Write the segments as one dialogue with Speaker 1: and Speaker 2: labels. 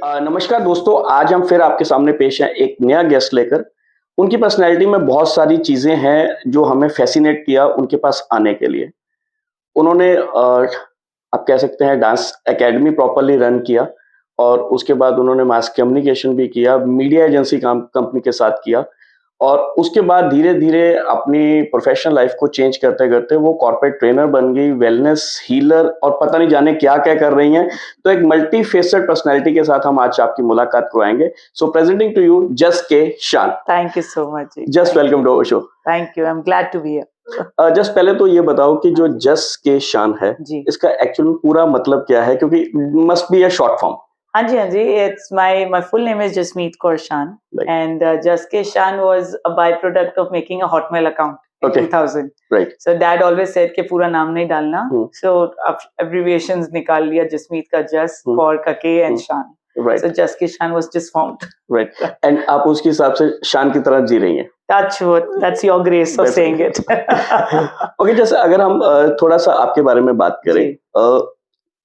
Speaker 1: नमस्कार दोस्तों, आज हम फिर आपके सामने पेश हैं एक नया गेस्ट लेकर। उनकी पर्सनैलिटी में बहुत सारी चीज़ें हैं जो हमें फ़ैसिनेट किया उनके पास आने के लिए। उन्होंने आप कह सकते हैं डांस अकेडमी प्रॉपर्ली रन किया और उसके बाद उन्होंने मास कम्युनिकेशन भी किया, मीडिया एजेंसी काम कंपनी के साथ किया और उसके बाद धीरे-धीरे अपनी प्रोफ़ेशनल लाइफ़ को चेंज करते-करते वो कॉर्पोरेट ट्रेनर बन गई, वेलनेस हीलर और पता नहीं जाने क्या-क्या कर रही हैं। तो एक मल्टी फेसेट पर्सनैलिटी के साथ हम आज आपकी मुलाकात करवाएँगे। सो प्रेजेंटिंग टू यू जस के शान।
Speaker 2: Thank you so much. Ji.
Speaker 1: Just
Speaker 2: Thank
Speaker 1: welcome to our show.
Speaker 2: you. Thank you. I'm glad to be here.
Speaker 1: Just पहले तो ये बताओ कि जो जस के शान है,
Speaker 2: जी
Speaker 1: इसका एक्चुअल में पूरा मतलब क्या है? क्योंकि must be a short form.
Speaker 2: हाँ जी it's my full name is Jasmeet Kaur Shan
Speaker 1: Right.
Speaker 2: and Jas Ke Shan was a byproduct of making a Hotmail account in
Speaker 1: Okay.
Speaker 2: 2000.
Speaker 1: Right.
Speaker 2: So dad always said कि पूरा नाम नहीं डालना, so abbreviations निकाल लिया जसमीत का जस, कौर का के and Shan.
Speaker 1: Right.
Speaker 2: So Jas Ke Shan was just formed.
Speaker 1: Right. And आप उसके हिसाब से शान की तरह जी रही हैं।
Speaker 2: Touch wood. That's your grace of saying it.
Speaker 1: Okay, जैसे अगर हम थोड़ा सा आपके बारे में बात करें,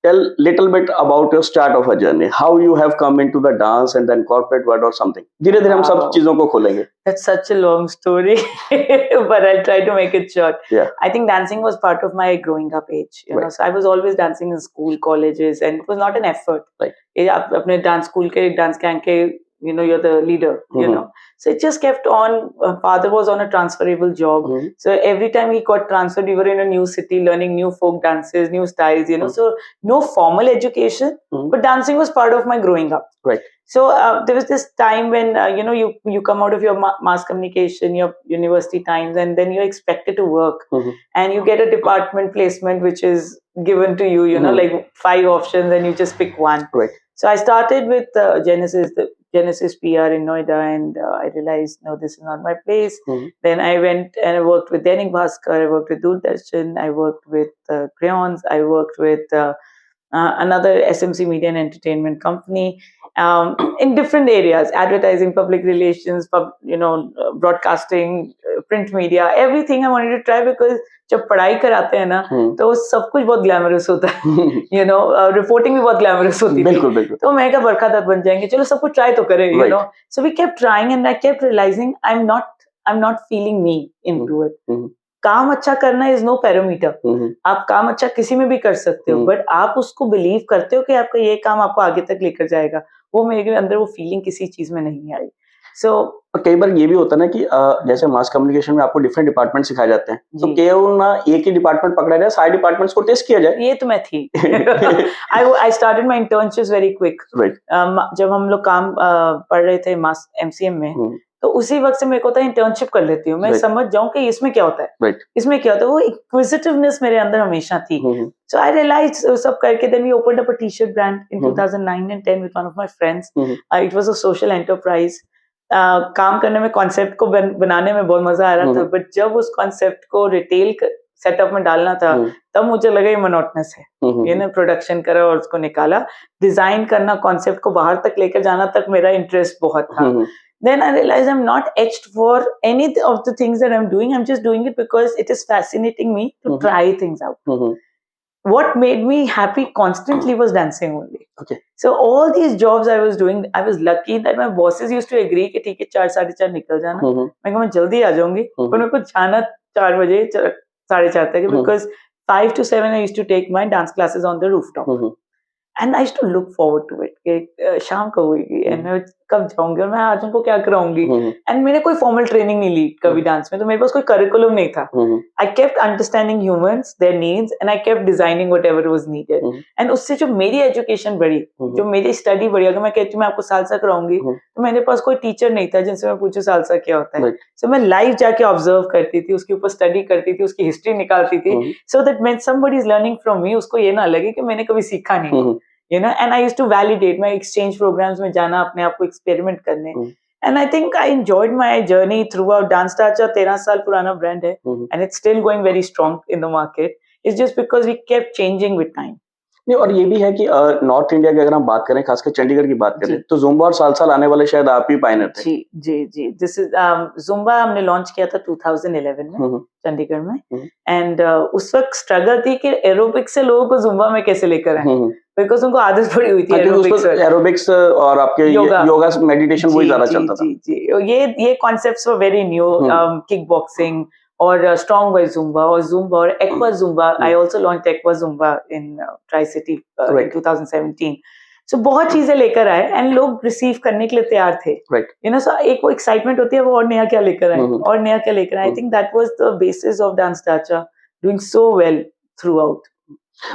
Speaker 1: tell little bit about your start of a journey. How you have come into the dance and then corporate world or something. धीरे-धीरे हम सब चीजों को खोलेंगे।
Speaker 2: That's such a long story, but I'll try to make it short.
Speaker 1: Yeah.
Speaker 2: I think dancing was part of my growing up age. You know, so I was always dancing in school, colleges, and it was not an effort.
Speaker 1: Right.
Speaker 2: आप अपने dance school के dance gang के, you know, you're the leader. You know, so it just kept on. Father was on a transferable job, so every time he got transferred, we were in a new city, learning new folk dances, new styles. You know, so no formal education, but dancing was part of my growing up.
Speaker 1: Right.
Speaker 2: So there was this time when you know you come out of your mass communication, your university times, and then you're expected to work, and you get a department placement which is given to you. You know, like 5 options, and you just pick one.
Speaker 1: Right.
Speaker 2: So I started with Genesis PR in Noida, and I realized no, this is not my place. Then I went and I worked with Dainik Bhaskar, I worked with Doordarshan, I worked with Crayons, I worked with another SMC Media and Entertainment company. In different areas, advertising, public relations, broadcasting, print media, everything I wanted to try because जब पढ़ाई कराते हैं ना तो सब कुछ बहुत glamorous होता है, you know, रिपोर्टिंग भी बहुत ग्लैमरस होती थी, तो मैं क्या बरखा दत्त बन जाएंगे, चलो सब कुछ ट्राई तो करें, you know. So we kept trying and I kept realizing I'm not feeling me into it. काम अच्छा करना इज नो पैरामीटर, आप काम अच्छा किसी में भी कर सकते हो, बट आप उसको बिलीव करते हो कि आपका ये काम आपको आगे तक लेकर जाएगा, वो मेरे अंदर वो फीलिंग किसी चीज में नहीं आई। So,
Speaker 1: कई बार ये भी होता है ना कि जैसे मास कम्युनिकेशन में आपको डिफरेंट डिपार्टमेंट सिखाए जाते हैं, तो केवल ना एक ही डिपार्टमेंट पकड़ा जाए, सारे डिपार्टमेंट्स को टेस्ट किया जाए।
Speaker 2: ये तो मैं थी। I started my internships very quick.
Speaker 1: Right.
Speaker 2: जब हम लोग काम पढ़ रहे थे मास MCM में, तो उसी वक्त से मेरे को था इंटर्नशिप कर लेती हूँ, मैं समझ जाऊँ कि इसमें क्या होता है, इसमें क्या होता है, वो inquisitiveness मेरे अंदर हमेशा थी। So I realized सब करके then we opened up a t-shirt brand in 2009 and 10 with one of my friends. It was a social enterprise. काम करने में कॉन्सेप्ट को बनाने में बहुत मजा आ रहा था, बट जब उस कॉन्सेप्ट को रिटेल सेटअप में डालना था तब मुझे लगा ये मोनोटनस है, ये ना प्रोडक्शन करा और उसको निकाला, डिजाइन करना, कॉन्सेप्ट को बाहर तक लेकर जाना तक मेरा इंटरेस्ट बहुत था। Then I realized I'm not etched for any of the things that I'm doing. I'm just doing it because it is fascinating me to try things out. What made me happy constantly was dancing only.
Speaker 1: Okay.
Speaker 2: So all these jobs I was doing, I was lucky that my bosses used to agree कि ठीक है 4 साढ़े 4 निकल जाना, मैं कहा मैं जल्दी आ जाऊंगी, पर मेरे को जाना 4 बजे 4:30 तक, because 5 to 7 I used to take my dance classes on the rooftop. And I used to look forward to it कि शाम कब होगी and मैं कब जाऊंगी और मैं आज उनको क्या कराऊंगी, and मैंने कोई फॉर्मल ट्रेनिंग नहीं ली कभी डांस में, तो मेरे पास कोई करिकुलम नहीं था। I kept understanding humans, their needs, and I kept designing whatever was needed. And उससे जो मेरी एजुकेशन बढ़ी, जो मेरी स्टडी बढ़ी, अगर मैं कहती हूँ मैं आपको सालसा कराऊंगी, तो मेरे पास कोई टीचर नहीं था जिनसे मैं पूछूं सालसा क्या होता है, so मैं लाइव जाके ऑब्जर्व करती थी, उसके ऊपर स्टडी करती थी, उसकी हिस्ट्री निकालती थी, so that when somebody is learning from me उसको ये ना लगे कि मैंने कभी सीखा नहीं, you know. And I used to validate my exchange programs में जाना, अपने आप को एक्सपेरिमेंट करने, and I think I enjoyed my journey throughout. Dance Touch 13 साल पुराना ब्रांड है, and it's still going very strong in the market. It's just because we kept changing with time.
Speaker 1: नहीं, और ये भी है कि नॉर्थ इंडिया की अगर हम बात करें, खासकर चंडीगढ़ की बात करें, तो जुम्बा और सालसा लाने वाले शायद आप ही पायनियर थे।
Speaker 2: जी दिस इज जुम्बा हमने लॉन्च किया था 2011 में चंडीगढ़ में, एंड उस वक्त स्ट्रगल थी कि एरोबिक्स से लोगों को जुम्बा में कैसे लेकर आए, बिकॉज उनको आदत पड़ी हुई थी
Speaker 1: एरोबिक्स और आपके योगा मेडिटेशन वही ज्यादा चलता था।
Speaker 2: जी ये concepts were very new, kick boxing और स्ट्रॉन्ग बाय जुम्बा और aqua Zumba. I also launched aqua Zumba in tri city in 2017। सो बहुत चीजें लेकर आए एंड लोग रिसीव करने के लिए तैयार थे, यू नो। सो एक वो एक्साइटमेंट होती है, वो और नया क्या लेकर आए और नया क्या लेकर आए। I think that was the basis of dance Dancha doing so well throughout.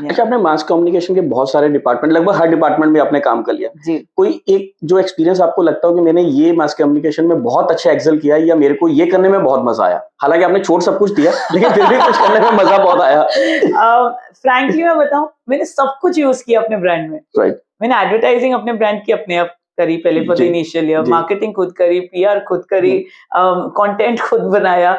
Speaker 1: अच्छा, आपने मास कम्युनिकेशन के बहुत सारे डिपार्टमेंट, लगभग हर डिपार्टमेंट में आपने काम कर लिया
Speaker 2: जी।
Speaker 1: कोई एक जो एक्सपीरियंस आपको लगता हो कि मैंने ये मास कम्युनिकेशन में बहुत अच्छा एक्सेल किया या मेरे को ये करने में बहुत मजा आया, हालांकि आपने छोड़ सब कुछ दिया लेकिन फिर भी कुछ करने में मजा बहुत आया?
Speaker 2: फ्रैंकली मैं बताऊं, मैंने सब कुछ यूज किया अपने ब्रांड में। मैंने एडवर्टाइजिंग अपने ब्रांड की अपने आप करी पहले for the initial year, marketing खुद करी, पीआर खुद करी, कंटेंट खुद बनाया,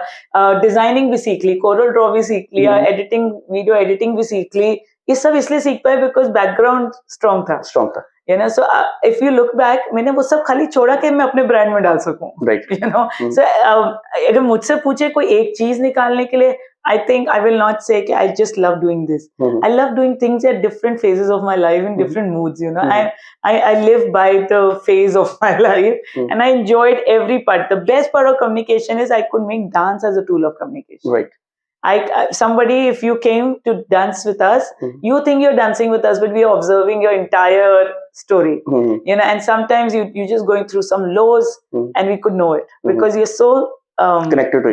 Speaker 2: डिजाइनिंग भी सीख ली, कोरल ड्रॉ भी सीख लिया, एडिटिंग, वीडियो एडिटिंग भी सीख ली। ये सब इसलिए सीख पाए बिकॉज बैकग्राउंड स्ट्रॉन्ग था, you know. So if you look back, मैंने वो सब खाली छोड़ा कि मैं अपने ब्रांड में डाल सकूं, यू नो। सो अगर मुझसे पूछे कोई एक चीज निकालने के लिए, I think I will not say I just love doing this. I love doing things at different phases of my life in different moods, you know. I live by the phase of my life and I enjoyed every part. The best part of communication is I could make dance as a tool of communication.
Speaker 1: Right.
Speaker 2: Somebody, if you came to dance with us, you think you're dancing with us, but we are observing your entire story, you know. And sometimes you're just going through some lows and we could know it because you're so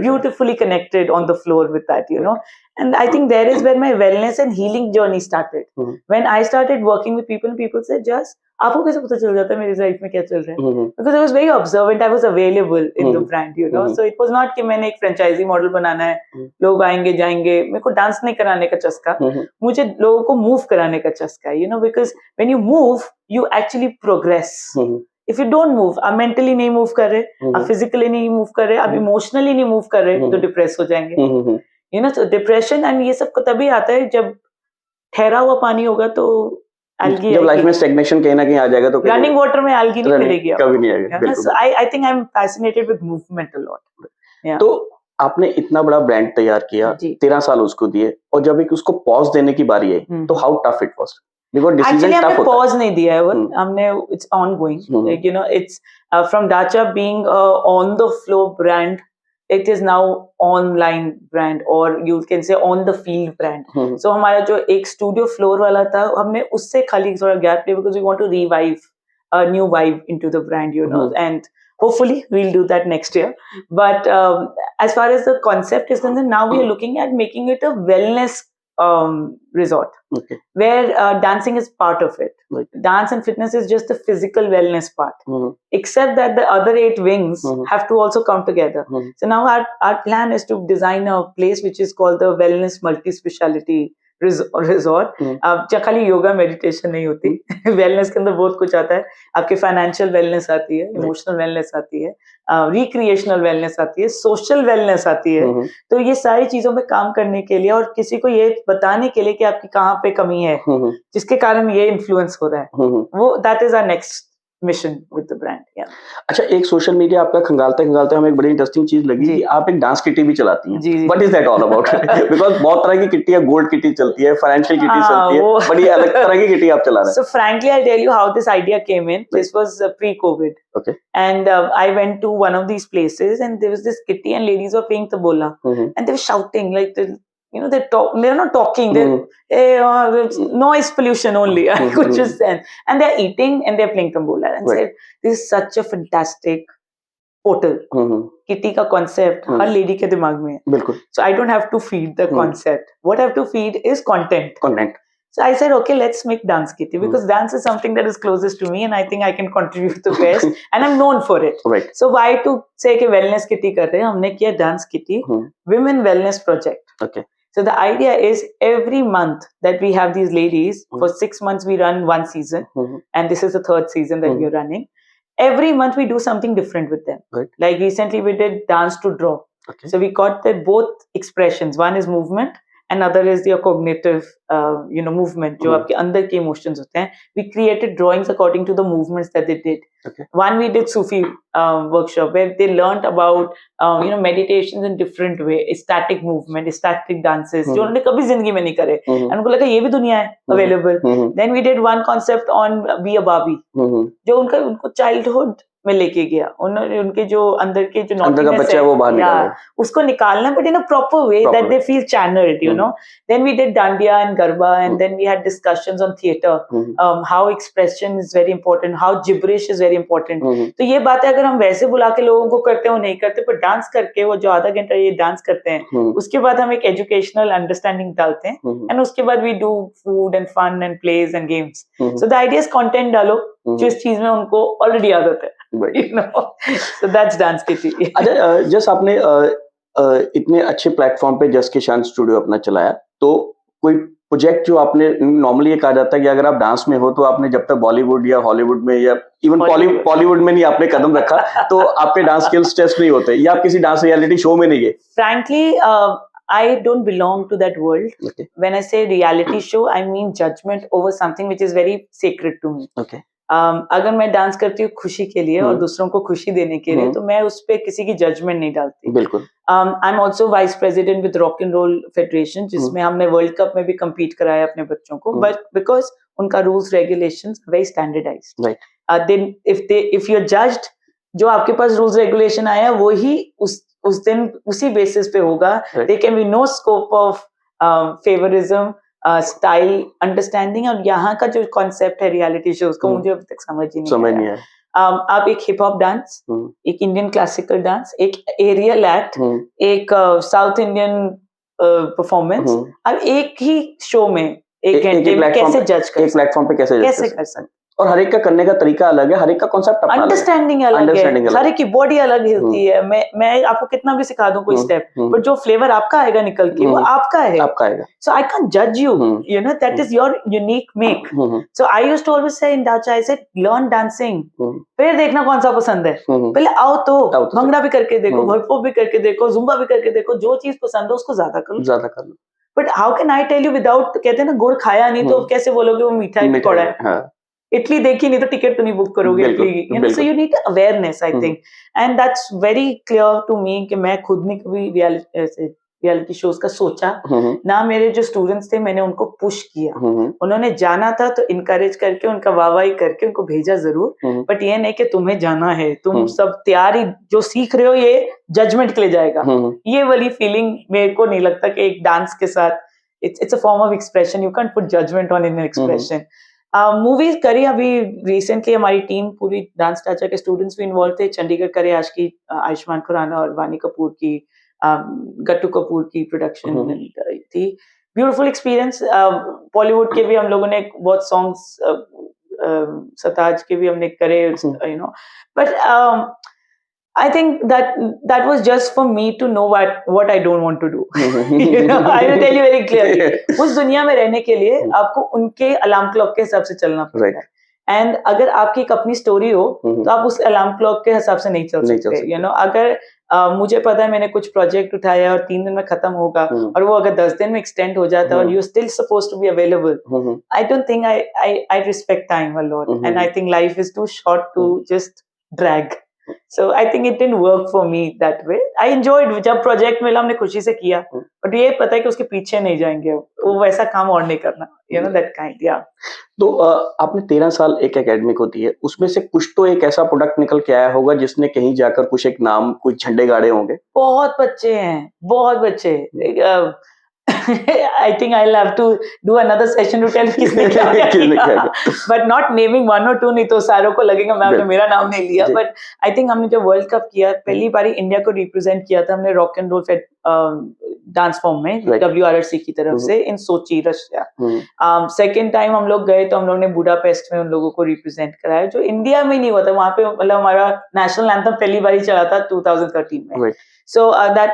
Speaker 2: beautifully connected on the floor with that, you know. And I think there is where my wellness and healing journey started. When I started working with people said, just आपको कैसे पता चल जाता है मेरी life में क्या चल रहा है? Because I was very observant, I was available in the brand, you know. So it was not कि मैंने एक फ्रेंचाइजी मॉडल बनाना है, लोग आएंगे जाएंगे, मेरे को डांस नहीं कराने का चस्का, मुझे लोगों को मूव कराने का चस्का है, you know. Because when you move, you actually progress. If you don't move, आप mentally नहीं move कर रहे, आप physically नहीं move कर रहे, आप emotionally नहीं move कर रहे, तो डिप्रेस हो जाएंगे, you know. So depression and ये सब तभी आता है जब ठहरा हुआ पानी होगा तो algae,
Speaker 1: जब लाइफ में stagnation कहीं ना कहीं आ जाएगा तो
Speaker 2: रनिंग वाटर में algae नहीं मिलेगी,
Speaker 1: कभी नहीं आएगा।
Speaker 2: So I think I'm fascinated with movement a lot.
Speaker 1: तो आपने इतना बड़ा ब्रांड तैयार किया, 13 साल उसको दिए, और जब एक उसको पॉज देने की बारी आई तो how tough it was?
Speaker 2: Actually, हमने pause नहीं दिया है, हमने it's ongoing. Like, you know, it's from Dacha being on the floor brand, it is now online brand or you can say on the field brand. So हमारा जो एक studio floor वाला था, हमने उससे खाली थोड़ा gap लिया because we want to revive a new vibe into the brand, you know, and hopefully we'll do that next year. But as far as the concept is concerned, now we are looking at making it a wellness resort, where dancing is part of it. Dance and fitness is just the physical wellness part, except that the other 8 wings have to also come together. So now our plan is to design a place which is called the Wellness Multi-Speciality resort. अब खाली yoga meditation नहीं होती, wellness के अंदर बहुत कुछ आता है। आपके फाइनेंशियल वेलनेस आती है, इमोशनल वेलनेस आती है, रिक्रिएशनल वेलनेस आती है, सोशल वेलनेस आती है। तो ये सारी चीजों में काम करने के लिए और किसी को ये बताने के लिए कि आपकी कहाँ पे कमी है, जिसके कारण ये इन्फ्लुएंस हो रहा है, वो that is our next mission with the brand.
Speaker 1: अच्छा, एक सोशल मीडिया आपका खंगालते खंगालते हमें एक बड़ी इंटरेस्टिंग चीज लगी कि आप एक डांस किटी भी चलाती हैं। What is that all about? Because बहुत तरह की किटी है, गोल्ड किटी चलती है, फाइनेंशियल किटी चलती है, बड़ी अलग तरह की किटी आप चला रहे हैं।
Speaker 2: So frankly, I'll tell you how this idea came in. This was pre-COVID.
Speaker 1: Okay.
Speaker 2: And I went to one of these places and there was this kitty and ladies were playing tabola. And they were shouting like they're not talking, there's noise pollution only. I could just sense. And they're eating and they're playing tabola. And said, this is such a fantastic portal. Kitty का concept हर lady के दिमाग में है.
Speaker 1: बिल्कुल.
Speaker 2: So I don't have to feed the concept. What I have to feed is content. So I said, okay, let's make dance kitty because dance is something that is closest to me and I think I can contribute the best and I'm known for it.
Speaker 1: Right.
Speaker 2: So why to say कि wellness kitty कर रहे हैं? हमने किया dance kitty, women wellness project.
Speaker 1: Okay.
Speaker 2: So the idea is every month that we have these ladies, for 6 months we run one season and this is the 3rd season that we are running. Every month we do something different with them.
Speaker 1: Right.
Speaker 2: Like recently we did dance to draw.
Speaker 1: Okay.
Speaker 2: So we got the both expressions. One is movement another is your cognitive movement, जो आपके अंदर के emotions होते हैं. We created drawings according to the movements that they did.
Speaker 1: Okay.
Speaker 2: One we did Sufi workshop where they learned about meditations in different way, static movement, static dances, जो उन्होंने कभी जिंदगी में नहीं करे. And उनको लगा ये भी दुनिया है available. Then we did one concept on Be a Barbie, जो उनको childhood में लेके गया. उन्होंने उनके जो अंदर के जो
Speaker 1: अंदर का बच्चा है वो बाहर निकाला,
Speaker 2: उसको निकालना, but in a proper way that they feel channeled, you know. Then we did Dandiya and Garba, and then we had discussions on theatre, how expression is very important, how gibberish is very important. तो ये बातें अगर हम वैसे बुला के लोगों को करते हैं वो नहीं करते, पर डांस करके वो जो आधा घंटा ये डांस करते हैं, उसके बाद हम एक एजुकेशनल अंडरस्टैंडिंग डालते हैं, एंड उसके बाद we do food and fun and plays and games. So the idea is content डालो जो इस चीज में उनको ऑलरेडी आदत है. You know, so that's dance की थी.
Speaker 1: अच्छा, जस्ट आपने इतने अच्छे प्लेटफॉर्म पे जस के शान स्टूडियो अपना चलाया, तो कोई प्रोजेक्ट जो आपने, नॉर्मली ये कहा जाता है कि अगर आप डांस में हो तो आपने जब तक बॉलीवुड या हॉलीवुड में या इवन बॉलीवुड में नहीं आपने कदम रखा तो आपके डांस स्किल्स टेस्ट नहीं होते, या आप किसी डांस रियलिटी शो में नहीं गए?
Speaker 2: Frankly, I don't belong to that world. Okay. When I say reality show, I mean judgment over something which is very sacred to me.
Speaker 1: Okay.
Speaker 2: अगर मैं डांस करती हूँ खुशी के लिए और दूसरों को खुशी देने के लिए, तो मैं उस पे किसी की जजमेंट नहीं डालती.
Speaker 1: बिल्कुल.
Speaker 2: I am also vice president with rock and roll federation, जिसमें हमने वर्ल्ड कप में भी कम्पीट कराया अपने बच्चों को, बट बिकॉज उनका rules regulations very standardised. Then if you are judged, जो आपके पास रूल्स रेगुलेशन आया वो ही उस दिन उसी बेसिस पे होगा. There can be no scope of favouritism, style understanding. और यहाँ का जो कॉन्सेप्ट है रियलिटी शोज का, मुझे अभी तक समझ ही नहीं आया. आप एक हिप हॉप डांस, एक इंडियन क्लासिकल डांस, एक एरियल एक्ट, एक साउथ इंडियन परफॉर्मेंस, अब एक ही शो में एक घंटे में कैसे जज कर,
Speaker 1: एक प्लेटफॉर्म पे कैसे कर सकते? और हर एक का करने का तरीका अलग है, हर एक का कॉन्सेप्ट अपना,
Speaker 2: अंडरस्टैंडिंग अलग है, हर एक की बॉडी अलग हिलती है. मैं आपको कितना भी सिखा दूं कोई स्टेप, बट जो फ्लेवर आपका आएगा निकल के वो आपका है. सो आई कैन जज you, you know, that is your unique make. So I used to always say in Dancha, I said learn dancing, फिर देखना कौन सा पसंद है. पहले आओ तो भंगड़ा भी करके देखो, हिप-हॉप भी करके देखो, जुम्बा भी करके देखो, जो चीज पसंद है उसको ज्यादा करो. But how can I tell you without, कहते हैं ना गुड़ खाया नहीं तो कैसे बोलोगे वो मीठा ही पड़ा है. इटली देखी नहीं तो टिकट तो नहीं बुक करोगे Italy. You know, so you need awareness, I think, and that's very clear to me कि मैं खुद ने कभी रियलिटी शोज का सोचा ना. मेरे जो स्टूडेंट्स थे मैंने उनको पुश किया, उन्होंने जाना था तो इनकरेज करके उनका वाहवाही करके उनको भेजा जरूर, बट ये नहीं कि तुम्हें जाना है, तुम सब तैयारी जो सीख रहे हो ये जजमेंट के लिए जाएगा. ये वाली फीलिंग मेरे को नहीं लगता कि एक डांस के साथ, it's a form of expression, you can put judgement on in expression. Movies करी अभी रिसेंटली, हमारी टीम पूरी डांस टाचा के स्टूडेंट्स भी इन्वॉल्व थे. चंडीगढ़ करे आज की आयुष्मान खुराना और वानी कपूर की, गट्टू कपूर की प्रोडक्शन थी. Beautiful experience. बॉलीवुड के भी हम लोगों ने बहुत सॉन्ग्स, सताज के भी हमने करे, you know, but I think that was just for me to know what I don't want to do. You know, I will tell you very clearly. उस दुनिया में रहने के लिए आपको उनके अलार्म क्लॉक के हिसाब से चलना पड़ता है. एंड अगर आपकी एक अपनी स्टोरी हो तो आप उस अलार्म क्लॉक के हिसाब से नहीं चल सकते. यू नो, अगर मुझे पता है मैंने कुछ प्रोजेक्ट उठाया और 3 दिन में खत्म होगा, और वो अगर 10 दिन में एक्सटेंड हो जाता है और you still suppose to be available, I don't think I respect time a lot, and I think life is too short to just drag. So I think it didn't work for me that way. I enjoyed, जब project मिला हमने खुशी से किया, but ये पता है कि उसके पीछे नहीं जाएंगे, वो वैसा काम और नहीं करना, you know, that kind. Yeah.
Speaker 1: तो आपने 13 साल एक एकेडमी को दी है, उसमें से कुछ तो एक ऐसा प्रोडक्ट निकल के आया होगा जिसने कहीं जाकर कुछ एक नाम, कुछ झंडे गाड़े होंगे.
Speaker 2: बहुत बच्चे हैं, बहुत बच्चे. I think I'll have to do another session to tell किसने क्या किया. But not naming one or two, नहीं तो सारों को लगेगा मैं आपने मेरा नाम नहीं लिया. But I think हमने जब वर्ल्ड कप किया, पहली बारी इंडिया को रिप्रेजेंट किया था हमने rock and roll dance form में, WRRC की तरफ से, in Sochi, Russia. Second time हम लोग गए तो हम लोग ने बुडापेस्ट में उन लोगों को रिप्रेजेंट कराया, जो इंडिया में नहीं हुआ था. वहां पे मतलब हमारा नेशनल एंथम पहली बारी चला था 2013 में. So that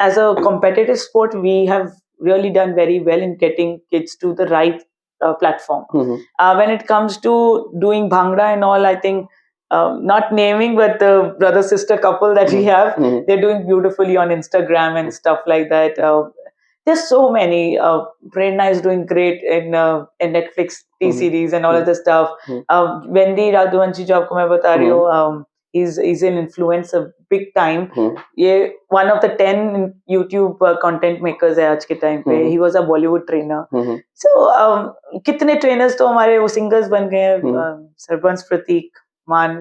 Speaker 2: as a competitive sport we have really done very well in getting kids to the right platform. When it comes to doing bhangra and all, I think not naming, but the brother sister couple that we have, they're doing beautifully on Instagram and stuff like that. there's so many. Prerna is doing great in Netflix T-series and all of the stuff. Wendy Radhawanshi जो आपको मैं बता रही हूँ, he's an influencer big time. ये one of the 10 YouTube content makers है आज के टाइम पे. He was a Bollywood trainer. So कितने trainers तो हमारे वो singers बन गए हैं. सरपंच प्रतीक मान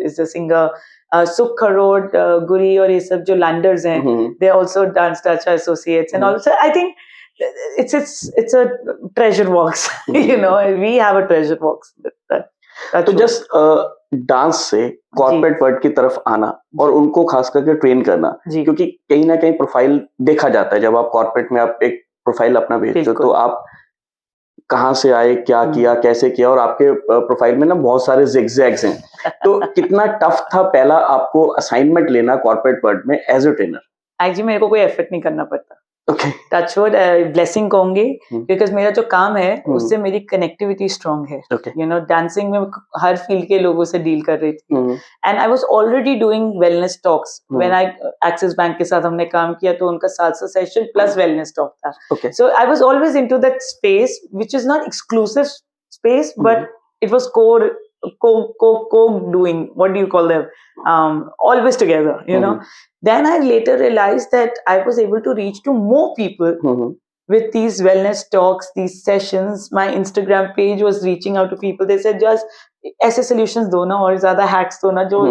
Speaker 2: is the singer. Sukh Kharod, Guri और ये सब जो landers हैं, they also Dance Dacha associates and also I think it's a treasure box. You know, we have a treasure box.
Speaker 1: तो जस्ट डांस से कॉर्पोरेट वर्ल्ड की तरफ आना और उनको खास करके ट्रेन करना, क्योंकि कहीं ना कहीं प्रोफाइल देखा जाता है जब आप कॉर्पोरेट में आप एक प्रोफाइल अपना भेजते हो, तो आप कहाँ से आए, क्या किया, कैसे किया, और आपके प्रोफाइल में ना बहुत सारे जिगजैग्स हैं. तो कितना टफ था पहला आपको असाइनमेंट लेना कॉर्पोरेट वर्ल्ड में एज अ ट्रेनर?
Speaker 2: एक्चुअली मेरे को कोई एफर्ट नहीं करना पड़ता.
Speaker 1: Okay.
Speaker 2: टचवुड ब्लेसिंग कहूंगी, बिकॉज मेरा जो काम है उससे मेरी कनेक्टिविटी स्ट्रांग है. यू नो, डांसिंग में हर फील्ड के लोगों से डील कर रही थी, and I was already doing wellness talks. When I Axis Bank के साथ हमने काम किया तो उनका salsa session plus wellness talk था. So I was always into that space which is not exclusive space, but it was co-doing, what do you call them, always together, you know. Then I later realized that I was able to reach to more people with these wellness talks, these sessions. My Instagram page was reaching out to people. They said just ऐसे solutions दो ना और ज़्यादा hacks दो ना जो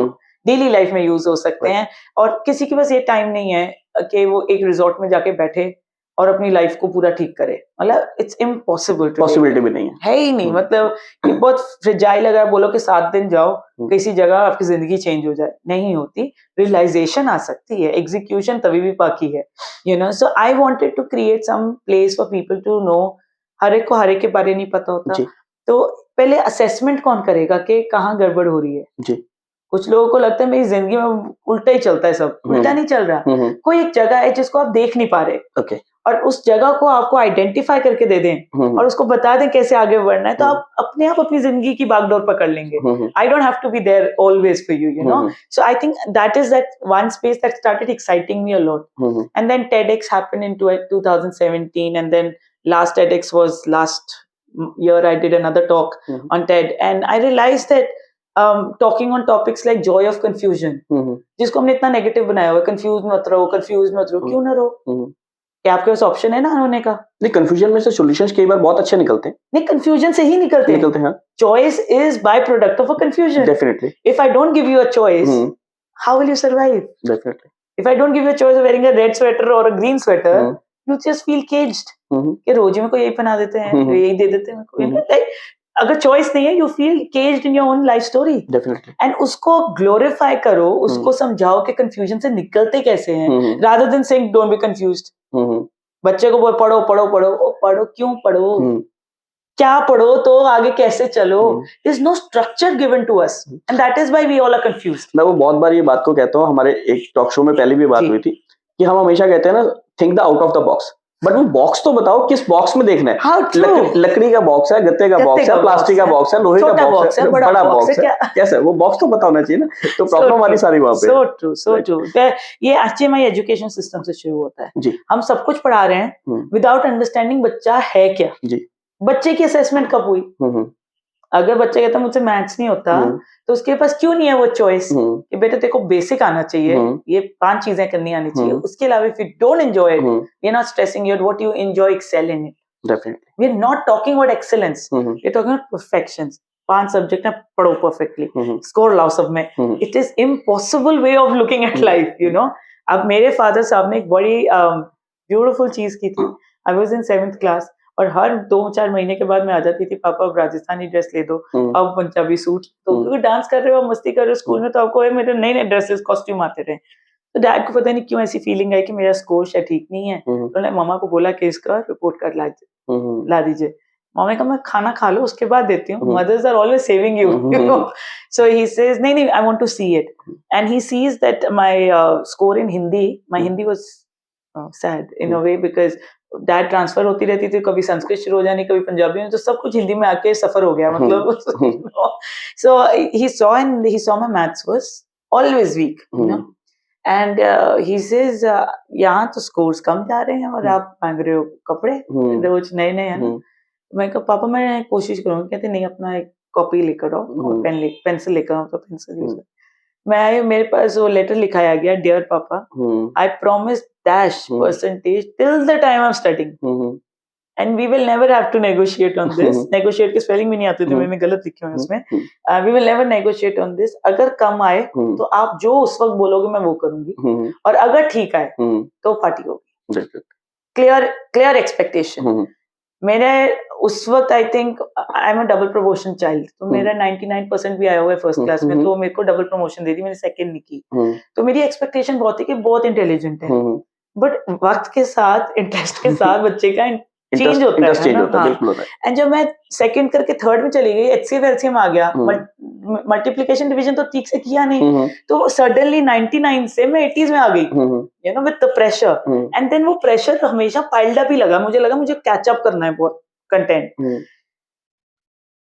Speaker 2: daily life में use हो सकते हैं, और किसी के पास ये टाइम नहीं है कि वो एक रिजॉर्ट में जाके बैठे और अपनी लाइफ को पूरा ठीक करे. मतलब इट्स इम्पॉसिबल,
Speaker 1: पॉसिबिलिटी भी नहीं
Speaker 2: है ही नहीं. मतलब ये बहुत फ्रेजाइल लगा, बोलो कि 7 दिन जाओ किसी जगह आपकी जिंदगी चेंज हो जाए, नहीं होती. रियलाइजेशन आ सकती है, एग्जीक्यूशन तभी भी बाकी है, you know. So I wanted to create some place for people to know. हर एक को हर एक के बारे नहीं पता होता, तो पहले असेसमेंट कौन करेगा कि कहाँ गड़बड़ हो रही है जी. कुछ लोगों को लगता है मेरी जिंदगी में उल्टा ही चलता है, सब उल्टा नहीं चल रहा. कोई एक जगह है जिसको आप देख नहीं पा रहे, और उस जगह को आपको आइडेंटिफाई करके दे दें और उसको बता दें कैसे आगे बढ़ना है, तो आप अपने आप अपनी जिंदगी की बागडोर पकड़ लेंगे. I don't have to be there always for you, you know. So I think that is that one space that started exciting me a lot. And then TEDx happened in 2017, and then last TEDx was last year. I did another talk on TED, and I realized that talking on topics like joy of confusion, जिसको हमने इतना negative बनाया हुआ है, confuse मत रहो, क्यों ना रहो? क्या आपके पास ऑप्शन है ना होने का? नहीं, कंफ्यूजन में से सॉल्यूशंस कई बार बहुत अच्छे निकलते हैं. नहीं, कंफ्यूजन से ही निकलते हैं. Choice is byproduct of a confusion. Definitely. If I don't give you a choice, how will you survive? Definitely. If I don't give you a choice of wearing a red sweater और a green sweater, you just feel caged. कि रोज में कोई यही पहना देते हैं, यही दे देते हैं मेरे को. अगर चॉइस नहीं है, you feel caged in your own life story. Definitely. And उसको ग्लोरीफाई करो, उसको समझाओ कि कंफ्यूजन से निकलते कैसे हैं, rather than saying don't be confused. बच्चे को बोल पढ़ो पढ़ो पढ़ो, पढ़ो क्यों पढ़ो, क्या पढ़ो तो आगे कैसे चलो. There is no structure given to us, and that is why we all are confused. मैं वो बहुत बार ये बात को कहता हूँ, हमारे एक टॉक शो में पहले भी बात हुई थी कि हम हमेशा कहते हैं ना, think the out of the box. But वो बॉक्स तो बताओ किस बॉक्स में देखना है. लकड़ी का बॉक्स है, गत्ते का बॉक्स है, प्लास्टिक का बॉक्स है, लोहे का बॉक्स है, बड़ा बॉक्स है, कैसे? वो बॉक्स तो पता होना चाहिए ना. तो प्रॉब्लम वाली सारी वहां पे. So true. ये HMI एजुकेशन सिस्टम से शुरू होता है जी. हम सब कुछ पढ़ा रहे हैं विदाउट अंडरस्टैंडिंग बच्चा है क्या जी. बच्चे की असेसमेंट कब हुई? अगर बच्चा कहता मुझसे मैथ्स नहीं होता, तो उसके पास क्यों नहीं है वो चॉइस कि बेटा तेरे को बेसिक आना चाहिए, ये 5 चीजें करनी आनी चाहिए. उसके अलावा if you don't enjoy it, we are not stressing you, what you enjoy, excel in it. Definitely. We are not talking about excellence, we are talking about perfection. 5 subject है, पढ़ो परफेक्टली, स्कोर लाओ सब में. It is impossible way of looking at life, you know. अब मेरे father साहब ने एक बड़ी ब्यूटीफुल चीज की थी. I was in 7th class, और हर 2-4 महीने के बाद मैं आ जाती थी, पापा अब राजस्थानी ड्रेस ले दो, अब पंजाबी सूट. तो क्योंकि डांस कर रहे हो, मस्ती कर रहे हो स्कूल में, तो आपको मेरे नए नए ड्रेसेस कॉस्ट्यूम आते रहे. तो डैड को पता नहीं क्यों ऐसी फीलिंग आई कि मेरा स्कोर शायद ठीक नहीं है. तो उन्होंने मामा को बोला कि इसका रिपोर्ट कार्ड ला दीजिए. मामा का मैं खाना खा लो उसके बाद देती हूँ. Mothers are always saving you, you know. So he says नहीं, I want to see it. And he sees that my score in Hindi, my Hindi was sad in a way, because dad transfer होती रहती थी, कभी संस्कृत शुरू हो जानी, कभी पंजाबी में, तो सब कुछ हिंदी में आके सफर हो गया, मतलब. So he saw my maths was always weak, you know. And he says यहाँ तो स्कोर्स कम जा रहे हैं और आप मांग रहे हो कपड़े रोज नए नए, है ना। मैं कहा पापा मैं कोशिश करूंगी। कहते नहीं, अपना एक कॉपी लेकर आओ और पेंसिल लेकर आओ, तो पेंसिल यूज कर। मैं आई, मेरे पास वो लेटर लिखाया गया, dear papa, I promise dash percentage till the time I am studying and we will never have to negotiate on this. Negotiate की स्पेलिंग भी नहीं आती थी, मैंने गलत लिखी हुई उसमें। We will never negotiate on this. अगर कम आए तो आप जो उस वक्त बोलोगे मैं वो करूंगी, और अगर ठीक आए तो पार्टी होगी। Clear expectation. मेरे उस वक्त I think I am a double promotion child, तो मेरा 99% भी आया हुआ है फर्स्ट क्लास में, तो मेरे को डबल प्रमोशन दे दी, मैंने सेकंड नहीं की। तो मेरी एक्सपेक्टेशन बहुत थी कि बहुत इंटेलिजेंट है, बट वक्त के साथ, इंटरेस्ट के साथ बच्चे का चेंज होता है, बिल्कुल होता है। एंड जब मैं सेकंड करके थर्ड में चली गई, एचसीएफ एलसीएम आ गया, मल्टीप्लिकेशन डिवीजन तो ठीक से किया नहीं, तो सडनली 99 से मैं 80s में आ गई, you know, with the pressure. And then वो प्रेशर हमेशा पाइल्ड अप ही लगा, मुझे लगा मुझे कैच अप करना है बहुत कंटेंट।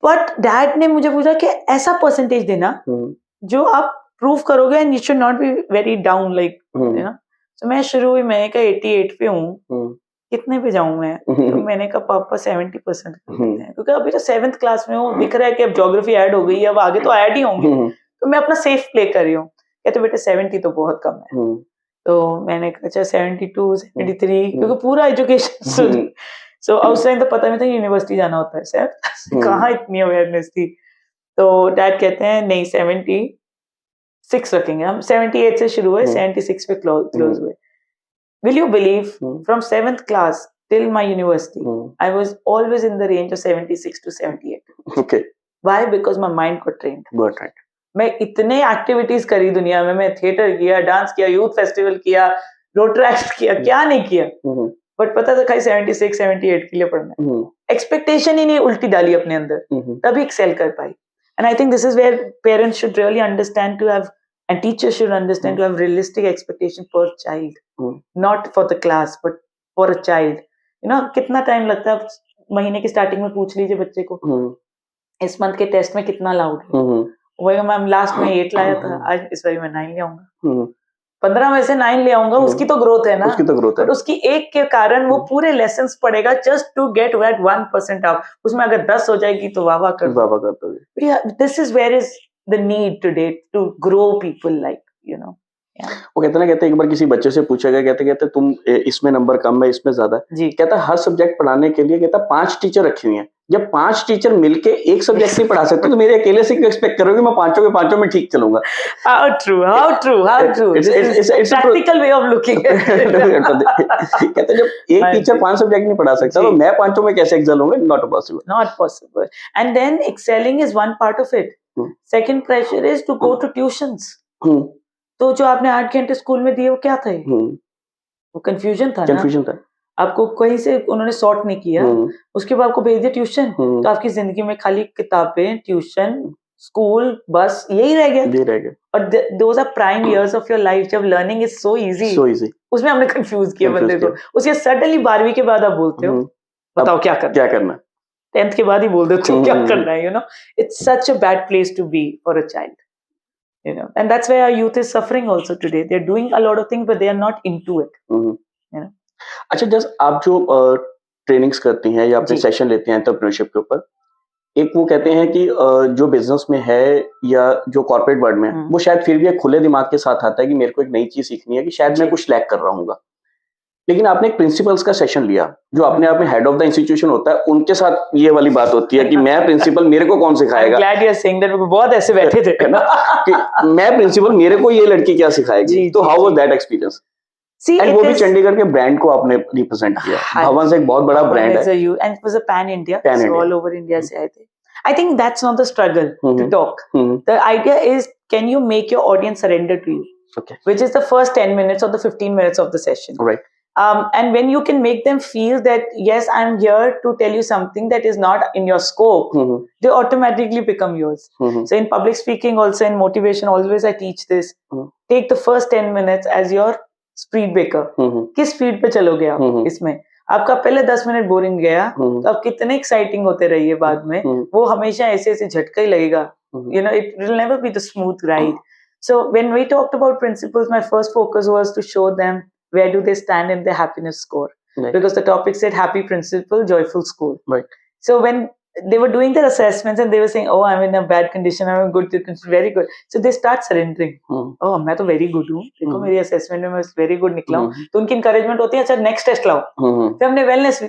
Speaker 2: बट डैड ने मुझे पूछा कि ऐसा परसेंटेज देना जो आप प्रूव करोगे, and you should not be very down, like, you no. तो मैं शुरू हुई, मैंने कहा 88 पे हूँ, कितने पे जाऊं मैं? तो मैंने कहा पापा 70% कर देते हैं, क्योंकि अभी तो 7th क्लास में हूँ, दिख रहा है कि अब ज्योग्राफी ऐड हो गई है, अब आगे तो ऐड ही होंगे, तो मैं अपना सेफ प्ले कर रही हूँ। कहते बेटे 70 तो बहुत कम है। तो मैंने कहा अच्छा 72, 73, क्योंकि पूरा एजुकेशन सो उस टाइम तो पता नहीं था यूनिवर्सिटी जाना होता है सर, कहाँ इतनी अवेयरनेस थी। तो डैड कहते हैं नहीं 76 रखेंगे हम। 78 से शुरू हुए, 76 पे क्लोज हुए। Will you believe, from 7th class till my university, I was always in the range of 76 to 78.
Speaker 1: Okay.
Speaker 2: Why? Because my mind got trained.
Speaker 1: Got right.
Speaker 2: मैं इतने एक्टिविटीज करी दुनिया में, मैं थिएटर किया, डांस किया, यूथ फेस्टिवल किया, Rotaract किया, क्या नहीं किया, बट पता था खाली 76, 78 के लिए पढ़ना है। एक्सपेक्टेशन ही नहीं उल्टी डाली अपने अंदर, तभी एक्सेल कर पाई। And I think this is where parents should really understand to have, and teachers should understand to have realistic expectation per child, not for the class but for a child. You know, कितना time लगता है, महीने की starting में पूछ लीजिए बच्चे को इस मंथ के टेस्ट में कितना लाउड है, वही मैम लास्ट में 8 लाया था, आज इस बार मैं 9 ले आऊंगा, 15 में से 9 ले आऊंगा। उसकी तो ग्रोथ है ना,
Speaker 1: उसकी तो ग्रोथ है,
Speaker 2: उसकी एक के कारण वो पूरे लेसन्स पढ़ेगा just to get that 1% out. उसमें अगर 10 हो जाएगी तो वाह वाह कर दो। This is where is the need today to grow people, like, you know.
Speaker 1: वो कहते एक बार किसी बच्चे से पूछा गया, कहते तुम इसमें नंबर कम है, इसमें ज्यादा है। कहता हर सब्जेक्ट पढ़ाने के लिए कहता 5 टीचर रखी हुई हैं, जब 5 टीचर मिलके एक सब्जेक्ट नहीं पढ़ा सकते तो मेरे अकेले से क्यों एक्सपेक्ट करोगे मैं पांचों के पांचों में ठीक चलूंगा?
Speaker 2: How true. It's practical way of looking at it.
Speaker 1: कहते जब एक टीचर 5 सब्जेक्ट नहीं पढ़ा सकता तो मैं पांचों में कैसे एक्सेल होंगे? Not possible. And then excelling is one part of it. Second pressure is to go to tuitions. तो जो आपने 8 घंटे स्कूल में दिए वो क्या थे? वो कंफ्यूजन था ना, आपको कहीं से उन्होंने सॉर्ट नहीं किया, उसके बाद आपको भेज दिया ट्यूशन, तो आपकी जिंदगी में खाली किताबें, ट्यूशन, स्कूल, बस यही रह गया। और those are prime years of your life, जब लर्निंग इज सो इजी, उसमें हमने कंफ्यूज किया बंदे को। उसके सडनली 12वीं के बाद आप बोलते हो बताओ क्या करना, 10th के बाद ही बोल देते हो क्या करना है, you know. It's such a bad place to be for a child, you know, and that's why our youth is suffering also today. They're doing a lot of things but they are not into it, you know. अच्छा, just आप जो trainings करती हैं या अपने session लेते हैं entrepreneurship के ऊपर, एक वो कहते हैं कि जो बिजनेस में है या जो कॉर्पोरेट वर्ल्ड में है, वो शायद फिर भी एक खुले दिमाग के साथ आता है कि मेरे को एक नई चीज सीखनी है, कि शायद मैं कुछ लैक कर रहा हूँ। लेकिन आपने एक प्रिंसिपल्स का सेशन लिया, जो अपने आप में हेड ऑफ द इंस्टीट्यूशन होता है, उनके साथ ये वाली बात होती है कि मैं प्रिंसिपल, मेरे को कौन सिखाएगा?
Speaker 2: Glad you are saying that, बहुत ऐसे बैठे थे
Speaker 1: है ना कि मैं प्रिंसिपल, मेरे को ये लड़की क्या सिखाएगी? तो how was that experience? And वो भी चंडीगढ़ के ब्रांड को आपने रिप्रेजेंट किया। भवन से एक बहुत बड़ा ब्रांड है,
Speaker 2: and it was a pan India, so all over India से आए थे। I think that's not the struggle to talk. The idea is, can you make your audience surrender to you?
Speaker 1: Okay.
Speaker 2: Which is the first 10 minutes or the 15 minutes of the session.
Speaker 1: Right.
Speaker 2: And when you can make them feel that, yes, I'm here to tell you something that is not in your scope, they automatically become yours. So in public speaking also, in motivation, always I teach this. Take the first 10 minutes as your speed breaker. किस speed पे चलोगे आप इसमें? आपका पहले 10 minute boring गया, तो आप कितने एक्साइटिंग होते रहिए बाद में, वो हमेशा ऐसे ऐसे झटका ही लगेगा, you know, it will never be the smooth ride. So when we talked about principles, my first focus was to show them where do they stand in their happiness score.
Speaker 1: Right.
Speaker 2: Because the topic said happy principal, joyful school.
Speaker 1: Right.
Speaker 2: So when they were doing their assessments and they were saying, oh, I'm in a bad condition, I'm in good condition, very good. So they start surrendering. Oh, मैं तो very good हूँ, देखो मेरी assessment में मैं very good निकला हूँ. तो उनकी encouragement होती है, अच्छा next test लाओ. फिर हमने wellness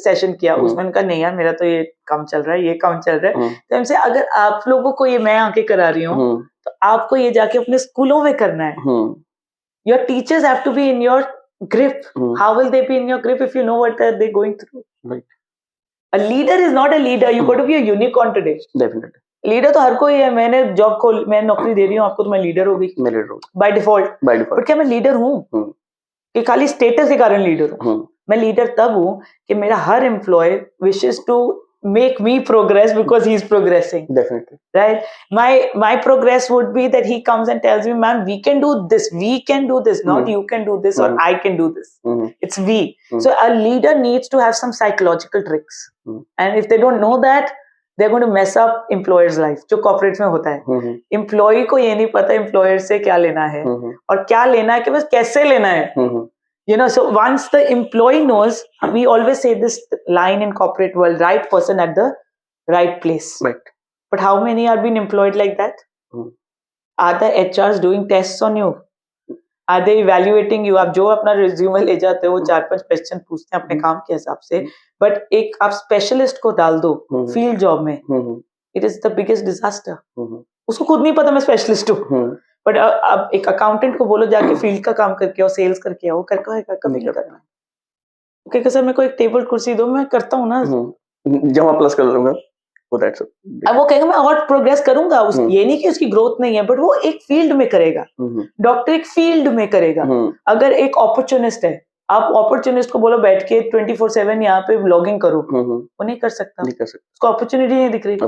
Speaker 2: session किया, उसमें उनका नहीं यार मेरा तो ये काम चल रहा है, ये काम चल रहा है. तो हमसे अगर आप लोगों को ये मैं आके करा रही हूँ, तो आपको ये जाके अपने स्कूलों में करना है. Your teachers have to be in your grip. How will they be in your grip if you know what they're going through?
Speaker 1: Right.
Speaker 2: A leader is not a leader. You got to be a unicorn today.
Speaker 1: Definitely.
Speaker 2: Leader तो हर कोई है. मैंने job को मैं नौकरी दे रही हूँ आपको तो मैं लीडर हो गई. मैं लीडर हूँ. By default. By default. पर क्या मैं लीडर हूँ? कि खाली स्टेटस के कारण लीडर हूँ. मैं लीडर तब हूँ कि मेरा हर employ wishes to make me progress because he's progressing. Definitely. Right? My progress would be that he comes and tells me, "Ma'am, we can do this. We can do this. Not you can do this or I can do this. It's we." So a leader needs to have some psychological tricks. And if they don't know that, they're going to mess up employer's life. जो corporates में होता है. Employee को ये नहीं पता employer से क्या लेना है और क्या लेना है कि बस कैसे लेना है. You know, so once the employee knows, we always say this line in corporate world, right person at the right place. Right. But how many are being employed like that? Are the HRs doing tests on you? Are they evaluating you? आप जो अपना resume ले जाते हो वो 4-5 question पूछते हैं अपने काम के हिसाब से. But एक आप स्पेशलिस्ट को डाल दो फील्ड जॉब में, it is the biggest disaster. उसको खुद नहीं पता मैं स्पेशलिस्ट हूँ. बट अब एक अकाउंटेंट को बोलो जाके फील्ड का काम करके आओ, सेल्स करके आओ, कभी नहीं करना. ओके सर मेरे को एक टेबल कुर्सी दो, मैं करता हूँ ना,
Speaker 1: जमा प्लस कर दूंगा.
Speaker 2: अब वो कहेगा मैं और प्रोग्रेस करूंगा. ये नहीं कि उसकी ग्रोथ नहीं है, बट वो एक फील्ड में करेगा. डॉक्टर एक फील्ड में करेगा. अगर एक अपॉर्चुनिस्ट है, आप अपॉर्चुनिस्ट को बोलो बैठ के 24/7 यहाँ पे ब्लॉगिंग करो, वो नहीं कर सकता. उसको अपॉर्चुनिटी नहीं दिख रही.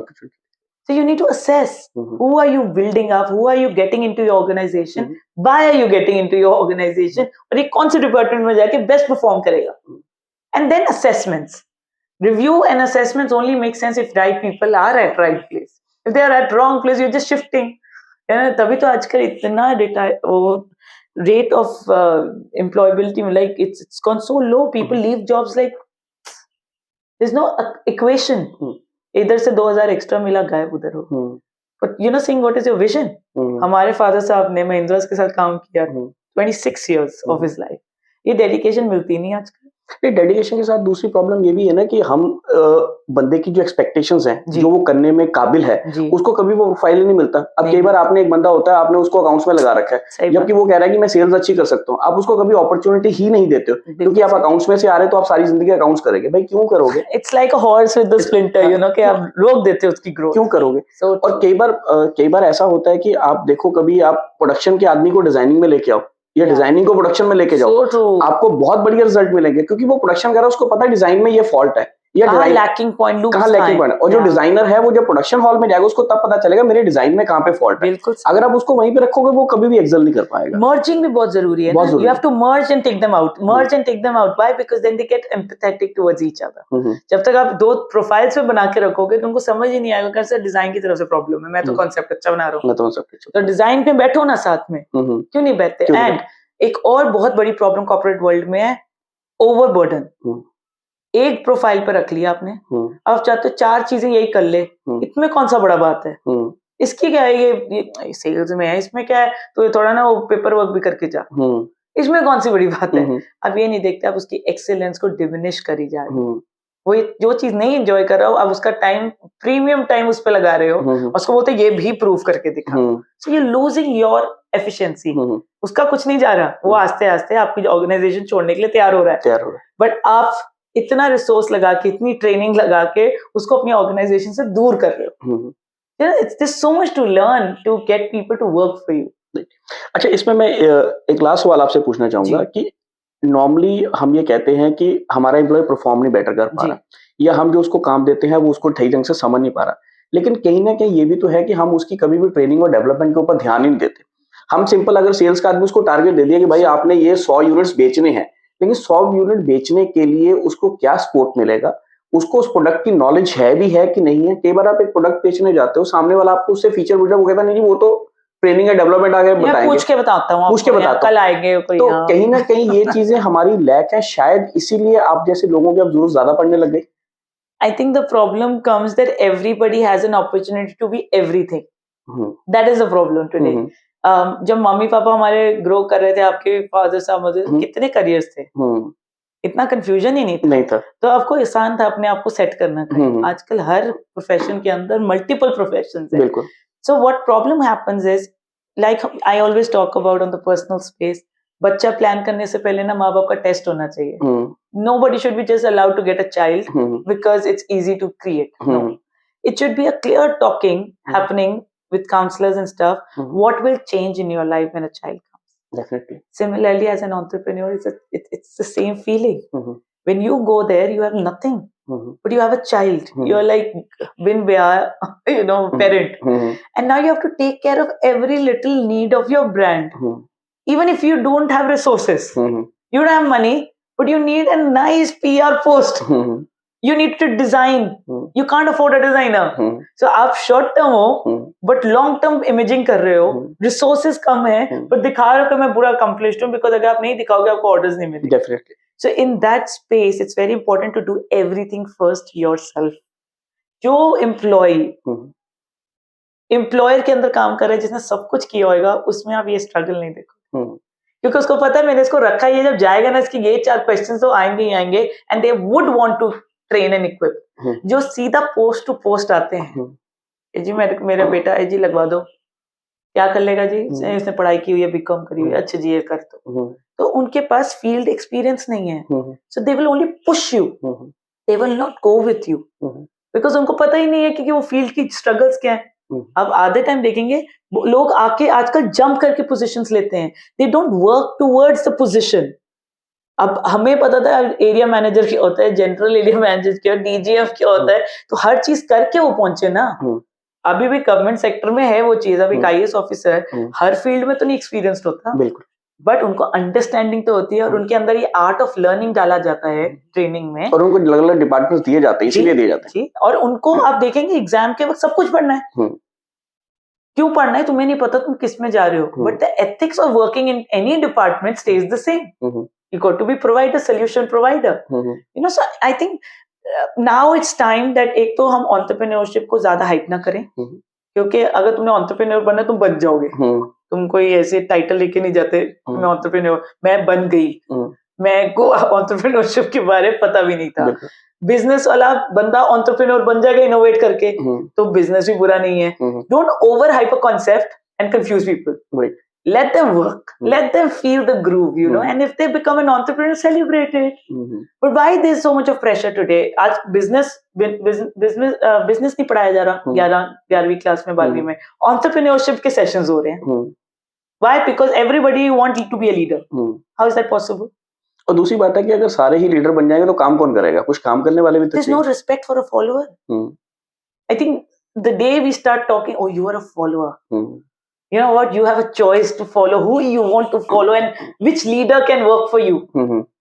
Speaker 2: So you need to assess who are you building up, who are you getting into your organization, why are you getting into your organization, और ये कौन से डिपार्टमेंट में जाके बेस्ट परफॉर्म करेगा. And then assessments, review and assessments only make sense if right people are at right place. If they are at wrong place, you're just shifting. तभी तो आजकल इतना rate of employability like it's gone so low. People leave jobs like there's no equation. इधर से 2000 extra मिला, गायब उधर हो. But you know, saying what is your vision? हमारे फादर साहब ने महिंद्रा के साथ काम किया 26 years of his life. ये डेडिकेशन मिलती नहीं आजकल.
Speaker 1: डेडिकेशन के साथ दूसरी प्रॉब्लम ये भी है ना कि हम बंदे की जो एक्सपेक्टेशंस हैं, जो वो करने में काबिल है, उसको कभी वो प्रोफाइल नहीं मिलता. अब कई बार आपने एक बंदा होता है, आपने उसको अकाउंट्स में लगा रखा है, जबकि वो कह रहा है कि मैं सेल्स अच्छी कर सकता हूँ. आप उसको कभी अपॉर्चुनिटी ही नहीं देते हो, क्योंकि आप अकाउंट्स में से आ रहे हो तो आप सारी जिंदगी अकाउंट्स करेंगे. भाई क्यों करोगे?
Speaker 2: It's like a horse with the splinter, you know, कि आप रोक देते हो उसकी ग्रोथ.
Speaker 1: क्यों करोगे? और कई बार ऐसा होता है कि आप देखो, कभी आप प्रोडक्शन के आदमी को डिजाइनिंग में लेके आओ या डिजाइनिंग को प्रोडक्शन में लेके जाओ, आपको बहुत बढ़िया रिजल्ट मिलेंगे, क्योंकि वो प्रोडक्शन कर रहा है, उसको पता है डिजाइन में ये फॉल्ट है या डिजाइन लैकिंग पॉइंट, कहां लैकिंग पॉइंट. और जो डिजाइनर है वो जब प्रोडक्शन हॉल में जाएगा उसको तब पता चलेगा मेरे डिजाइन में कहां पे फॉल्ट है. अगर आप उसको वहीं पे रखोगे वो कभी भी एक्सेल नहीं कर पाएगा.
Speaker 2: मर्जिंग भी बहुत जरूरी है. You have to merge and take them out. Why? Because then they get empathetic towards each other. जब तक आप दो प्रोफाइल्स पे बना के रखोगे तुमको समझ ही नहीं आएगा कैसे डिजाइन की तरफ से प्रॉब्लम है. मैं तो कांसेप्ट अच्छा बना रहा हूं, तो डिजाइन पे बैठो ना साथ में. क्यों नहीं बैठते? एंड एक और बहुत बड़ी प्रॉब्लम कॉर्पोरेट वर्ल्ड में है, ओवरबर्डन. एक प्रोफाइल पर रख लिया आपने, अब चाहते 4 चीजें यही कर ले, इसमें कौन सा बड़ा बात है? इसकी क्या है, ये सेल्स में है, इसमें क्या है, तो ये थोड़ा ना वो पेपर वर्क भी करके जा, इसमें कौन सी बड़ी बात है? अब ये नहीं देखते आप उसकी एक्सेलेंस को डिमिनिश करी जा रहे हो. वो जो चीज नहीं एंजॉय कर रहा हो, अब उसका टाइम, प्रीमियम टाइम उस पर लगा रहे हो, उसको बोलते ये भी प्रूव करके दिखा. So you losing your efficiency. उसका कुछ नहीं जा रहा, वो आस्ते आस्ते आपकी ऑर्गेनाइजेशन छोड़ने के लिए तैयार हो रहा है. बट आप इतना रिसोर्स लगा के, इतनी ट्रेनिंग लगा के उसको अपनी ऑर्गेनाइजेशन से दूर कर रहे हो. There's so much to learn to get people to work for you.
Speaker 1: अच्छा, इसमें मैं एक लास्ट सवाल आपसे पूछना चाहूंगा कि नॉर्मली हम ये कहते हैं कि हमारा एम्प्लॉय परफॉर्म नहीं बेटर कर पा रहा, या हम जो उसको काम देते हैं वो उसको ठीक ढंग से समझ नहीं पा रहा. लेकिन कहीं ना कहीं ये भी तो है कि हम उसकी कभी भी ट्रेनिंग और डेवलपमेंट के ऊपर ध्यान ही नहीं देते. हम सिंपल, अगर सेल्स का आदमी उसको टारगेट दे दिया कि भाई आपने ये 100 यूनिट्स बेचने हैं, लेकिन 100 यूनिट बेचने के लिए उसको क्या सपोर्ट मिलेगा, उसको उस प्रोडक्ट की नॉलेज है भी है कि नहीं है. कई बार आप एक प्रोडक्ट बेचने जाते हो, सामने वाला आपको उससे फीचर पूछा, वो कहता नहीं जी वो तो ट्रेनिंग एंड डेवलपमेंट आगे बताएंगे,
Speaker 2: पूछ के बताता हूँ,
Speaker 1: पूछ के बताता हूँ,
Speaker 2: कल आएंगे कोई।
Speaker 1: तो कहीं ना कहीं ये चीजें हमारी लैक है, शायद इसीलिए आप जैसे लोगों की अब जरूरत ज्यादा पड़ने लग गई।
Speaker 2: I think the problem comes that everybody has an opportunity to be everything. That is the problem today. जब मम्मी पापा हमारे ग्रो कर रहे थे, आपके फादर साहब मदर, कितने करियर्स थे, इतना कंफ्यूजन ही नहीं था। तो आपको आसान था अपने आप को सेट करना। आजकल हर प्रोफेशन के अंदर मल्टीपल प्रोफेशंस हैं। बिल्कुल। So what problem happens is, like I always talk about on the personal space, बच्चा प्लान करने से पहले ना माँ बाप का टेस्ट होना चाहिए। Nobody should be just allowed to get a child because it's easy to create. No, it should be a clear talking happening with counselors and stuff. What will change in your life when a child comes? Definitely. Similarly, as an entrepreneur, it's the same feeling. When you go there, you have nothing. But you have a child. You're like bin baya, parent. And now you have to take care of every little need of your brand. Even if you don't have resources, you don't have money, but you need a nice PR post. You need to design. You can't afford a designer. So आप short term हो, but long term imaging कर रहे हो. Resources कम है, but दिखा रहे हो कि मैं पूरा accomplished हूँ, because अगर आप नहीं दिखाओगे आपको orders नहीं मिलेंगे. Definitely. So in that space, it's very important to do everything first yourself. जो employer के अंदर काम कर रहा है, जिसने सब कुछ किया होगा, उसमें आप ये struggle नहीं देखो, क्योंकि उसको पता है मैंने इसको रखा है, ये जब जाएगा ना, इसके ये 4 questions तो आएंगे ही आएंगे, and they would want to train and equip. जो सीधा पोस्ट टू पोस्ट आते हैं, जी मेरा बेटा है जी, लगवा दो, क्या कर लेगा जी, इसने पढ़ाई की हुई है, बीकॉम करी हुई है, अच्छा जी ये कर दो, तो उनके पास फील्ड एक्सपीरियंस नहीं है, so they will only push you, they will not go with you, because उनको पता ही नहीं है कि वो फील्ड की स्ट्रगल्स क्या है। अब आधे टाइम देखेंगे लोग आके आजकल जंप करके पोजीशंस लेते हैं, they don't work towards the position. अब हमें पता था एरिया मैनेजर क्या होता है, जनरल एरिया मैनेजर क्या, डीजीएफ क्या होता है, तो हर चीज करके वो पहुंचे ना। अभी भी गवर्नमेंट सेक्टर में है वो चीज, अभी आईएएस ऑफिसर हर फील्ड में तो नहीं एक्सपीरियंस्ड होता, बिल्कुल, बट उनको अंडरस्टैंडिंग तो होती है, और उनके अंदर ये आर्ट ऑफ लर्निंग डाला जाता है ट्रेनिंग में, और उनको अलग अलग डिपार्टमेंट्स दिए जाते हैं, इसीलिए दिए जाते हैं, और उनको आप देखेंगे एग्जाम के वक्त सब कुछ पढ़ना है। क्यों पढ़ना है तुम्हें नहीं पता तुम किस में जा रहे हो, but the ethics of working in any department stage the same. You got to be provider, solution provider. So I think now it's time that एक तो हम entrepreneurship को ज्यादा हाइप ना करें, क्योंकि अगर तुमने entrepreneur बनना तुम बन जाओगे, तुम कोई ऐसे टाइटल लेके नहीं जाते, मैं entrepreneur, मैं बन गई, मैं को entrepreneurship के बारे में पता भी नहीं था। बिजनेस वाला बंदा entrepreneur बन जाएगा इनोवेट करके, तो बिजनेस भी बुरा नहीं है। Don't over hype a concept and confuse people. Right. Let them work, let them feel the groove, and if they become an entrepreneur, celebrate it. But why there's so much of pressure today? आज business नहीं पढ़ाया जा रहा 11वीं class में, 12वीं में entrepreneurship के सेशंस हो रहे हैं। Why? Because everybody wants to be a leader. How is that possible? और दूसरी बात है कि अगर सारे ही लीडर बन जाएंगे तो काम कौन करेगा? कुछ काम करने वाले भी तो चाहिए। There's no respect for a follower. I think the day we start talking, oh, you are a follower. You know what? You have a choice to follow who you want to follow and which leader can work for you.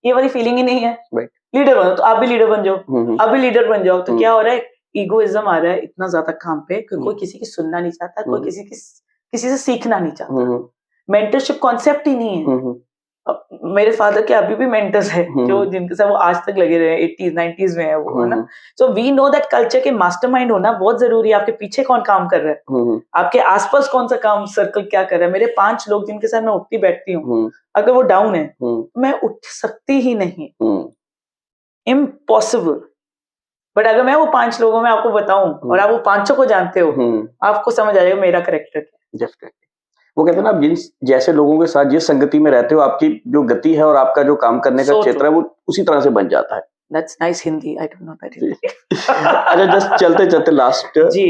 Speaker 2: ये वाली feeling ही नहीं है। Leader बनो तो आप भी leader बन जाओ, आप भी लीडर बन जाओ, तो क्या हो रहा है? ईगोइज्म आ रहा है इतना ज्यादा काम पे कि कोई किसी की सुनना नहीं चाहता, कोई किसी से सीखना नहीं चाहता। मेंटरशिप कॉन्सेप्ट ही नहीं है। मेरे फादर के अभी भी मेंटर्स है जो जिनके साथ वो आज तक लगे रहे, 80s 90s में है वो, है ना। So we know that culture के मास्टरमाइंड होना बहुत जरूरी है। आपके पीछे कौन काम कर रहा है, आपके आसपास कौन सा काम सर्कल क्या कर रहा है। मेरे 5 लोग जिनके साथ मैं उठती बैठती हूँ, अगर वो डाउन है मैं उठ सकती ही नहीं, इम्पॉसिबल। बट अगर मैं वो 5 लोगों में आपको बताऊं और आप वो 5 को जानते हो, आपको समझ आएगा मेरा कैरेक्टर क्या। वो कहते हैं ना, आप जिन जैसे लोगों के साथ जिस संगति में रहते हो, आपकी जो गति है और आपका जो काम करने का क्षेत्र है वो उसी तरह से बन जाता है। That's nice Hindi, I don't know that Hindi. अच्छा, जस्ट चलते लास्ट जी,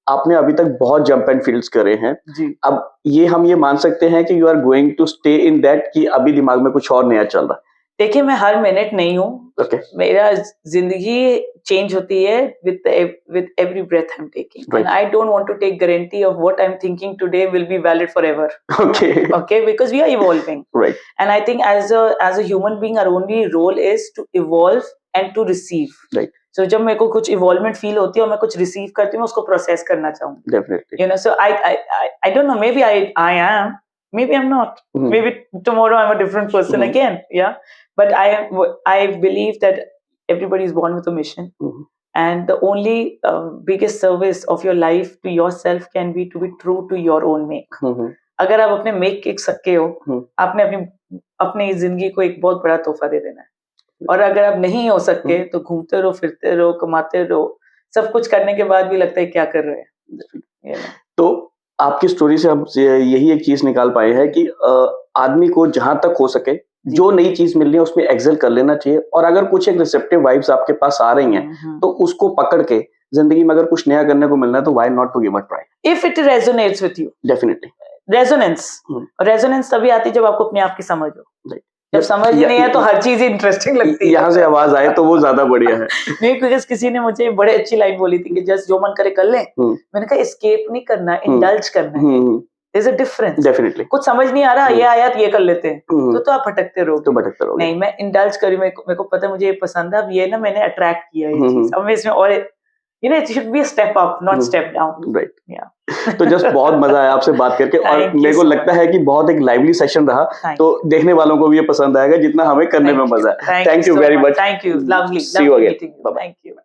Speaker 2: आपने अभी तक बहुत जंप एंड फील्ड्स करे हैं जी। अब ये हम ये मान सकते हैं कि you are going to stay in that, कि अभी दिमाग में कुछ और नया चल रहा है? देखिए, मैं हर मिनट नहीं हूँ, मेरा जिंदगी चेंज होती है with every breath I'm taking, and I don't want to take guarantee of what I'm thinking today will be valid forever. Okay, because we are evolving, right? And I think as a human being, our only role is to evolve and to receive, right? So जब मेरे को कुछ involvement feel होती है और मैं कुछ receive करती हूँ, मैं उसको प्रोसेस करना चाहूंगी.
Speaker 1: Definitely.
Speaker 2: You know, so I don't know, maybe I am, maybe I'm not. Maybe tomorrow I'm a different person again. Yeah, but I believe that everybody is born with a mission. And the only biggest service of your life to yourself can be to be true to your own make. अगर आप अपने make के सक्के हो, आपने अपनी जिंदगी को एक बहुत बड़ा तोहफा दे देना है. और अगर आप नहीं हो सकते तो घूमते रहो, फिरते रहो, कमाते रहो, सब कुछ करने के बाद भी लगता है क्या कर रहे हैं.
Speaker 1: तो आपकी स्टोरी से हम यही एक चीज निकाल पाए हैं कि आदमी को जहां तक हो सके जो नई चीज मिल रही है उसमें एक्सेल कर लेना चाहिए, और अगर कुछ एक रिसेप्टिव वाइब्स आपके पास आ रही हैं तो उसको पकड़ के जिंदगी में अगर कुछ नया करने को मिलना है तो why not to give a try
Speaker 2: if it resonates with you.
Speaker 1: Definitely.
Speaker 2: Resonance तभी आती जब आपको अपने आप की समझ हो. जब समझ ही नहीं है तो हर चीज इंटरेस्टिंग लगती है.
Speaker 1: यहाँ से आवाज आए तो वो ज्यादा बढ़िया है.
Speaker 2: नहीं, बिकॉज़ किसी ने मुझे बड़े अच्छी लाइन बोली थी कि जस्ट जो मन करे कर ले. मैंने कहा एस्केप नहीं करना, इंडल्ज करना है. There's a difference.
Speaker 1: Definitely.
Speaker 2: कुछ समझ नहीं आ रहा, ये आया तो ये कर लेते हैं, तो आप भटकते रहोगे. नहीं, मैं इंडल्ज करी, मेरे को पता है मुझे ये पसंद है, अब ये ना मैंने अट्रैक्ट किया ये चीज, अब मैं इसमें और you know, it should be a step up, not step down.
Speaker 1: Right.
Speaker 2: Yeah.
Speaker 1: तो जस्ट बहुत मजा आया आपसे बात करके, और मेरे को लगता है कि बहुत एक लाइवली सेशन रहा, तो देखने वालों को भी ये पसंद आएगा जितना हमें करने में मजा है. Thank you very much.
Speaker 2: Thank you. Lovely.
Speaker 1: See you again.
Speaker 2: Thank you.